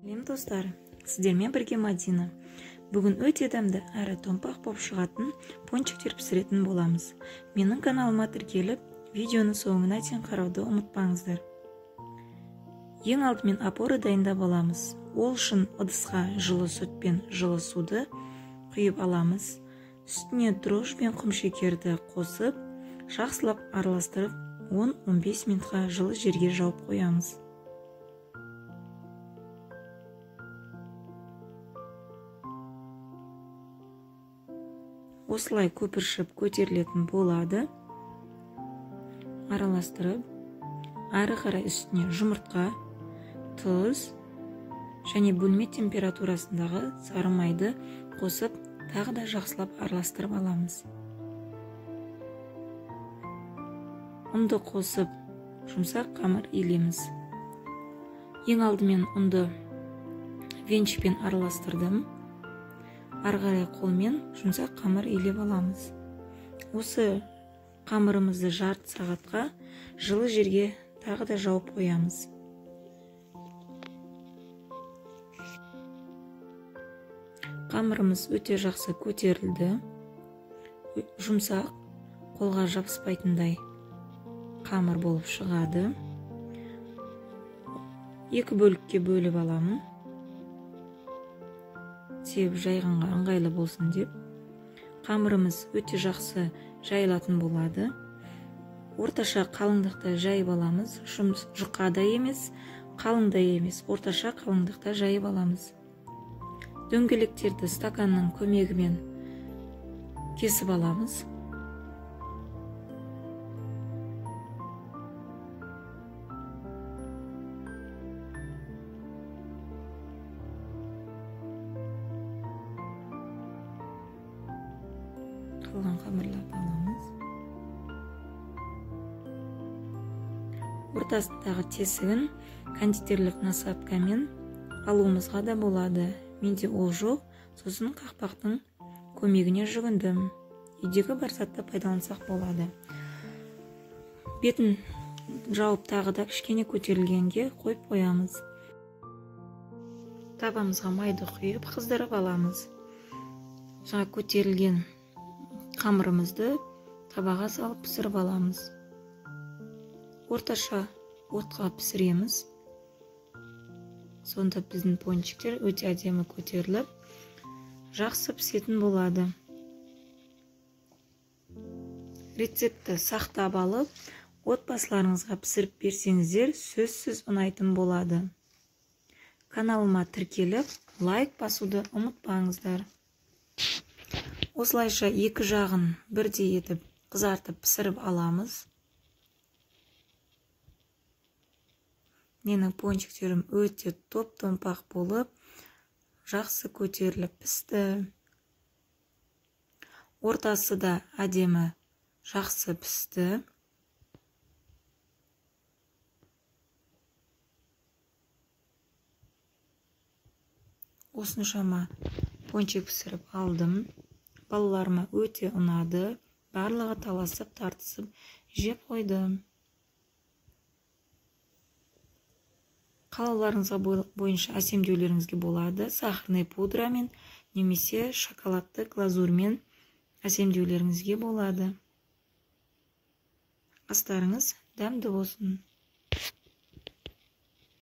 Сәлем достар, сіздермен бірге Мадина. Бүгін өте дәмді әрі томпақ болып шығатын пончиктер пісіретін боламыз. Менің каналыма тіркеліп, видеоны соңына дейін қарауды ұмытпаңыздар. Ең алдымен опоры дайындап аламыз. Ол үшін ыдысқа жылы сүт пен жылы суды құйып аламыз. Үстіне дрожж пен құмшекерді қосып, жақсылап араластырып, 10-15 минутқа жылы жерге жауып қоямыз. Осылай көпіршіп көтерілетін болады. Араластырып, ары қарай үстіне жұмыртқа, тұз және бөлме температурасындағы сары майды қосып, тағы да жақсылап араластырып аламыз. Ұнды қосып, жұмсақ қамыр илеміз. Ең алдымен ұнды венчикпен араластырдым. Ары қарай қолмен жұмсақ қамыр илеп аламыз. Осы қамырымызды жарты сағатқа жылы жерге тағы да жауып қоямыз. Қамырымыз өте жақсы көтерілді. Жұмсақ, қолға жабыспайтындай қамыр болып шығады. Екі бөлікке бөліп аламын. Себебі жайғанға ыңғайлы болсын деп. Қамырымыз өте жақсы жайылатын болады. Орташа қалыңдықта жайып аламыз. Жұқа да емес, қалың да емес, орташа қалыңдықта жайып аламыз. Дөңгелектерді стаканның көмегімен кесіп аламыз. Қалған қамырларды аламыз. Ортасындағы тесігін кондитерлік насадкамен алуымызға да болады. Менде ол жоқ, сосын қақпақтың көмегіне жүгіндім. Үйдегі бар затты пайдалансақ болады. Бетін жауып тағы да кішкене көтерілгенге қойып қоямыз. Табамызға майды құйып қыздырып аламыз. Жаңа көтерілген қамырымызды табаға салып пісіріп аламыз. Орташа отқа пісіреміз. Сонда біздің пончиктер өте әдемі көтеріліп, жақсы пісетін болады. Рецепті сақтап алып, отбасыларыңызға пісіріп берсеңіздер, сөзсіз ұнайтын болады. Каналыма тіркеліп, лайк басуды ұмытпаңыздар. Осылайша екі жағын бірдей етіп қызартып пісіріп аламыз. Менің пончиктерім өте топ-томпақ болып, жақсы көтеріліп пісті. Ортасы да әдемі жақсы пісті. Осыншама пончик пісіріп алдым. Балаларыма өте ұнады. Барлығы таласып, тартысып жеп қойды. Қалауларыңызға бойынша әсемдеулеріңізге болады. Сахарный пудрамен немесе шоколадты глазурмен әсемдеулеріңізге болады. Астарыңыз дәмді болсын.